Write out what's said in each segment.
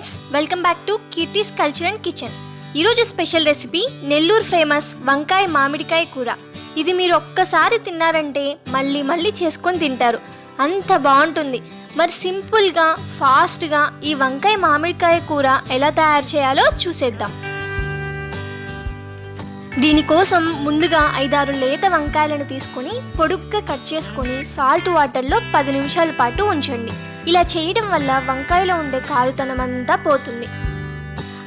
Friends, welcome back to Keerthi's culture and kitchen. ఈరోజు special recipe Nellore famous వంకాయ మామిడికాయ కూర. ఇది మీరు ఒక్కసారి తిన్నారంటే మళ్ళీ మళ్ళీ చేసుకొని తింటారు, అంత బాగుంటుంది. మరి సింపుల్గా ఫాస్ట్గా ఈ వంకాయ మామిడికాయ కూర ఎలా తయారు చేయాలో చూసేద్దాం. దీనికోసం ముందుగా 5-6 లేత వంకాయలను తీసుకొని పొడుగ్గా కట్ చేసుకొని సాల్ట్ వాటర్లో 10 నిమిషాల పాటు ఉంచండి. ఇలా చేయడం వల్ల వంకాయలో ఉండే కారుతనం అంతా పోతుంది.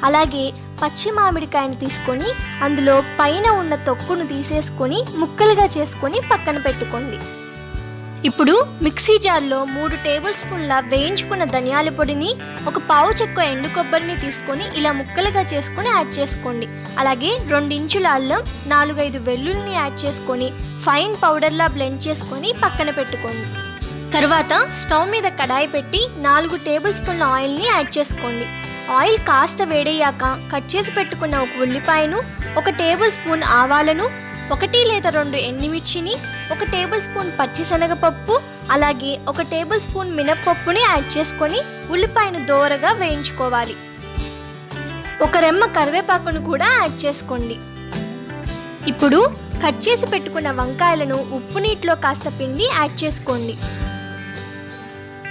అలాగే పచ్చి మామిడికాయను తీసుకొని అందులో పైన ఉన్న తొక్కును తీసేసుకొని ముక్కలుగా చేసుకొని పక్కన పెట్టుకోండి. ఇప్పుడు మిక్సీ జార్లో 3 టేబుల్ స్పూన్ల వేయించుకున్న ధనియాల పొడిని, 1 పావు చెక్క ఎండు కొబ్బరిని తీసుకొని ఇలా ముక్కలుగా చేసుకొని యాడ్ చేసుకోండి. అలాగే 2 ఇంచుల అల్లం, 4-5 వెల్లుల్లిని యాడ్ చేసుకొని ఫైన్ పౌడర్లా బ్లెండ్ చేసుకొని పక్కన పెట్టుకోండి. తర్వాత స్టవ్ మీద కడాయి పెట్టి 4 టేబుల్ స్పూన్ల ఆయిల్ని యాడ్ చేసుకోండి. ఆయిల్ కాస్త వేడయ్యాక కట్ చేసి పెట్టుకున్న 1 ఉల్లిపాయను, 1 టేబుల్ స్పూన్ ఆవాలను, 1 లేదా 2 ఎండుమిర్చిని, 1 టేబుల్ స్పూన్ పచ్చిశనగపప్పు, అలాగే 1 టేబుల్ స్పూన్ మినప్పప్పుని యాడ్ చేసుకొని ఉల్లిపాయను దోరగా వేయించుకోవాలి. 1 రెమ్మ కరివేపాకును కూడా యాడ్ చేసుకోండి. ఇప్పుడు కట్ చేసి పెట్టుకున్న వంకాయలను ఉప్పు నీటిలో కాస్త పిండి యాడ్ చేసుకోండి.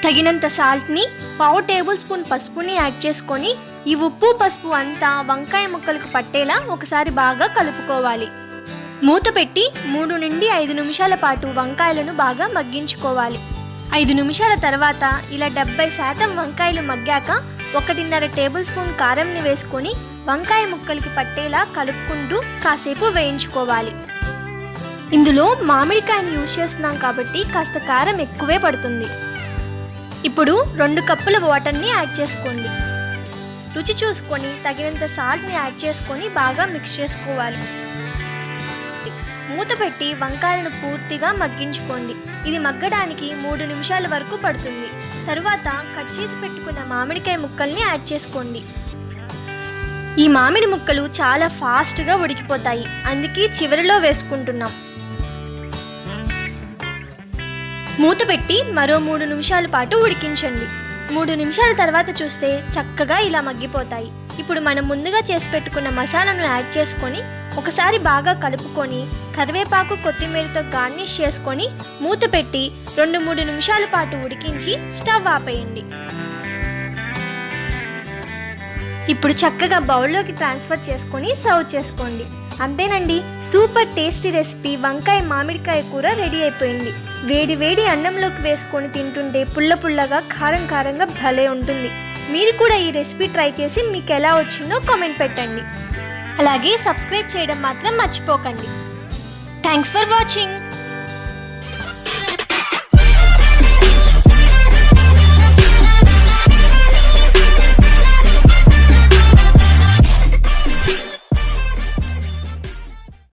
తగినంత సాల్ట్ని, పావు టేబుల్ స్పూన్ పసుపుని యాడ్ చేసుకొని ఈ ఉప్పు పసుపు అంతా వంకాయ ముక్కలకు పట్టేలా ఒకసారి బాగా కలుపుకోవాలి. మూత పెట్టి 3 నుండి 5 నిమిషాల పాటు వంకాయలను బాగా మగ్గించుకోవాలి. 5 నిమిషాల తర్వాత ఇలా 70% వంకాయలు మగ్గాక 1.5 టేబుల్ స్పూన్ కారంని వేసుకొని వంకాయ ముక్కలకి పట్టేలా కలుపుకుంటూ కాసేపు వేయించుకోవాలి. ఇందులో మామిడికాయని యూజ్ చేస్తున్నాం కాబట్టి కాస్త కారం ఎక్కువే పడుతుంది. ఇప్పుడు 2 కప్పుల వాటర్ని యాడ్ చేసుకోండి. రుచి చూసుకొని తగినంత సాల్ట్ని యాడ్ చేసుకొని బాగా మిక్స్ చేసుకోవాలి. మూత పెట్టి వంకాయలను పూర్తిగా మగ్గించుకోండి. ఇది మగ్గడానికి 3 నిమిషాల వరకు పడుతుంది. తరువాత కట్ చేసి పెట్టుకున్న మామిడికాయ ముక్కల్ని యాడ్ చేసుకోండి. ఈ మామిడి ముక్కలు చాలా ఫాస్ట్గా ఉడికిపోతాయి, అందుకే చివరిలో వేసుకుంటున్నాం. మూత పెట్టి మరో 3 నిమిషాల పాటు ఉడికించండి. 3 నిమిషాల తర్వాత చూస్తే చక్కగా ఇలా మగ్గిపోతాయి. ఇప్పుడు మనం ముందుగా చేసి పెట్టుకున్న మసాలాను యాడ్ చేసుకొని ఒకసారి బాగా కలుపుకొని కరివేపాకు, కొత్తిమీరతో గార్నిష్ చేసుకొని మూత పెట్టి 2-3 నిమిషాల పాటు ఉడికించి స్టవ్ ఆపేయండి. ఇప్పుడు చక్కగా బౌల్లోకి ట్రాన్స్ఫర్ చేసుకొని సర్వ్ చేసుకోండి. అంతేనండి, సూపర్ టేస్టీ రెసిపీ వంకాయ మామిడికాయ కూర రెడీ అయిపోయింది. వేడి వేడి అన్నంలోకి వేసుకొని తింటుంటే పుల్ల పుల్లగా కారం కారంగా భలే ఉంటుంది. మీరు కూడా ఈ రెసిపీ ట్రై చేసి మీకు ఎలా వచ్చిందో కామెంట్ పెట్టండి. అలాగే సబ్స్క్రైబ్ చేయడం మాత్రం మర్చిపోకండి. Thanks for watching.